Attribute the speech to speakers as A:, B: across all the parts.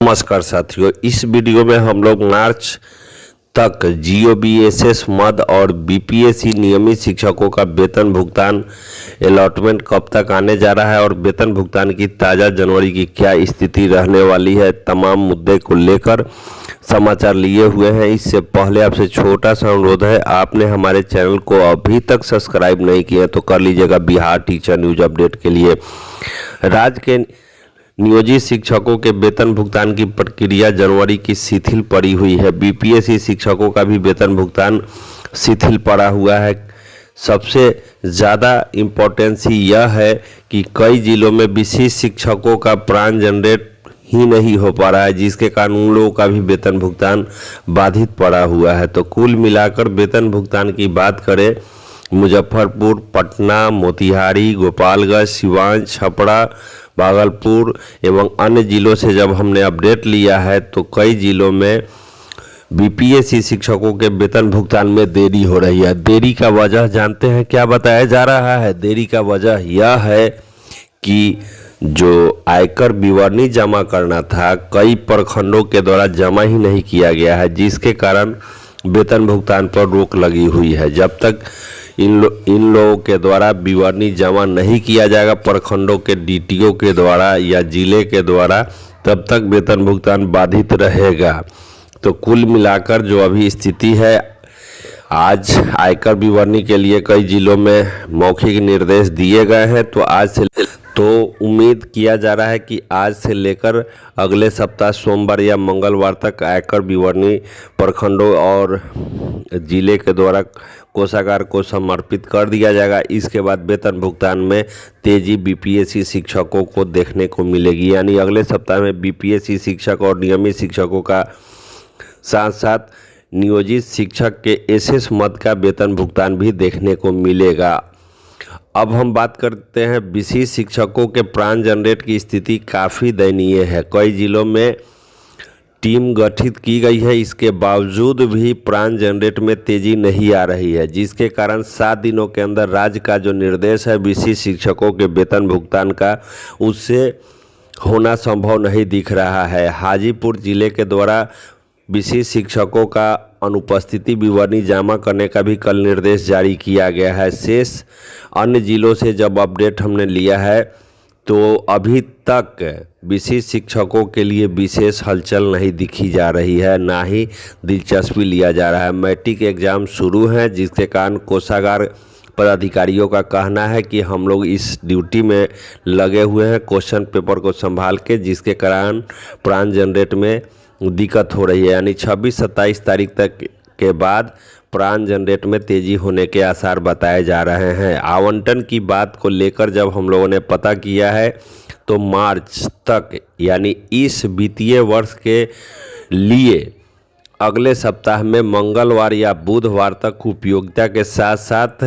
A: नमस्कार साथियों, इस वीडियो में हम लोग मार्च तक जीओबीएसएस मद और बीपीएससी नियमित शिक्षकों का वेतन भुगतान अलॉटमेंट कब तक आने जा रहा है और वेतन भुगतान की ताज़ा जनवरी की क्या स्थिति रहने वाली है, तमाम मुद्दे को लेकर समाचार लिए हुए हैं। इससे पहले आपसे छोटा सा अनुरोध है, आपने हमारे चैनल को अभी तक सब्सक्राइब नहीं किया तो कर लीजिएगा बिहार टीचर न्यूज अपडेट के लिए। राज्य के नियोजित शिक्षकों के वेतन भुगतान की प्रक्रिया जनवरी की शिथिल पड़ी हुई है। बीपीएससी शिक्षकों का भी वेतन भुगतान शिथिल पड़ा हुआ है। सबसे ज़्यादा इम्पोर्टेंस यह है कि कई जिलों में विशेष शिक्षकों का प्राण जनरेट ही नहीं हो पा रहा है, जिसके कारण उन लोगों का भी वेतन भुगतान बाधित पड़ा हुआ है। तो कुल मिलाकर वेतन भुगतान की बात करें, मुजफ्फरपुर, पटना, मोतिहारी, गोपालगंज, सिवान, छपरा, भागलपुर एवं अन्य जिलों से जब हमने अपडेट लिया है तो कई जिलों में बीपीएससी शिक्षकों के वेतन भुगतान में देरी हो रही है। देरी का वजह जानते हैं क्या बताया जा रहा है? देरी का वजह यह है कि जो आयकर विवरणी जमा करना था कई प्रखंडों के द्वारा जमा ही नहीं किया गया है, जिसके कारण वेतन भुगतान पर रोक लगी हुई है। जब तक इन लोगों के द्वारा विवरणी जमा नहीं किया जाएगा प्रखंडों के डीटीओ के द्वारा या जिले के द्वारा, तब तक वेतन भुगतान बाधित रहेगा। तो कुल मिलाकर जो अभी स्थिति है, आज आयकर विवरणी के लिए कई जिलों में मौखिक निर्देश दिए गए हैं। तो उम्मीद किया जा रहा है कि आज से लेकर अगले सप्ताह सोमवार या मंगलवार तक आयकर विवरणी प्रखंडों और जिले के द्वारा कोषागार को समर्पित कर दिया जाएगा। इसके बाद वेतन भुगतान में तेजी बीपीएससी शिक्षकों को देखने को मिलेगी। यानी अगले सप्ताह में बीपीएससी शिक्षक और नियमित शिक्षकों का साथ साथ नियोजित शिक्षक के एसएस मद का वेतन भुगतान भी देखने को मिलेगा। अब हम बात करते हैं विशेष शिक्षकों के प्राण जनरेट की स्थिति काफ़ी दयनीय है। कई जिलों में टीम गठित की गई है, इसके बावजूद भी प्राण जनरेट में तेजी नहीं आ रही है, जिसके कारण 7 दिनों के अंदर राज्य का जो निर्देश है विशेष शिक्षकों के वेतन भुगतान का, उससे होना संभव नहीं दिख रहा है। हाजीपुर जिले के द्वारा विशेष शिक्षकों का अनुपस्थिति विवरणी जमा करने का भी कल निर्देश जारी किया गया है। शेष अन्य जिलों से जब अपडेट हमने लिया है तो अभी तक विशेष शिक्षकों के लिए विशेष हलचल नहीं दिखी जा रही है, ना ही दिलचस्पी लिया जा रहा है। मैट्रिक एग्ज़ाम शुरू हैं, जिसके कारण कोषागार पदाधिकारियों का कहना है कि हम लोग इस ड्यूटी में लगे हुए हैं क्वेश्चन पेपर को संभाल के, जिसके कारण प्राण जनरेट में दिक्कत हो रही है। यानी 26-27 तारीख तक के बाद प्राण जनरेट में तेज़ी होने के आसार बताए जा रहे हैं। आवंटन की बात को लेकर जब हम लोगों ने पता किया है तो मार्च तक यानी इस वित्तीय वर्ष के लिए अगले सप्ताह में मंगलवार या बुधवार तक उपयोगिता के साथ साथ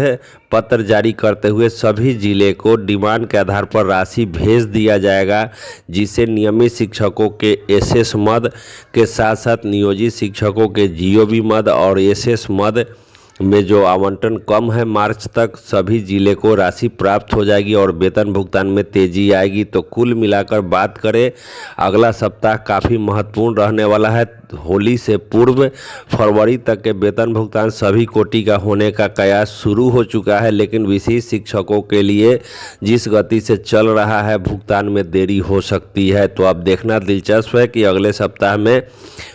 A: पत्र जारी करते हुए सभी जिले को डिमांड के आधार पर राशि भेज दिया जाएगा, जिसे नियमित शिक्षकों के एसएस मद के साथ साथ नियोजित शिक्षकों के जीओबी मद और एसएस मद में जो आवंटन कम है मार्च तक सभी जिले को राशि प्राप्त हो जाएगी और वेतन भुगतान में तेजी आएगी। तो कुल मिलाकर बात करें, अगला सप्ताह काफ़ी महत्वपूर्ण रहने वाला है। होली से पूर्व फरवरी तक के वेतन भुगतान सभी कोटि का होने का कयास शुरू हो चुका है, लेकिन विशेष शिक्षकों के लिए जिस गति से चल रहा है भुगतान में देरी हो सकती है। तो अब देखना दिलचस्प है कि अगले सप्ताह में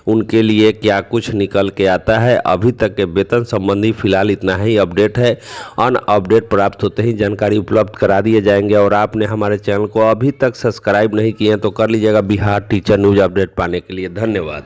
A: उनके लिए क्या कुछ निकल के आता है। अभी तक के वेतन संबंधी फिलहाल इतना ही अपडेट है। अन्य अपडेट प्राप्त होते ही जानकारी उपलब्ध करा दिए जाएंगे। और आपने हमारे चैनल को अभी तक सब्सक्राइब नहीं किए हैं तो कर लीजिएगा बिहार टीचर न्यूज अपडेट पाने के लिए। धन्यवाद।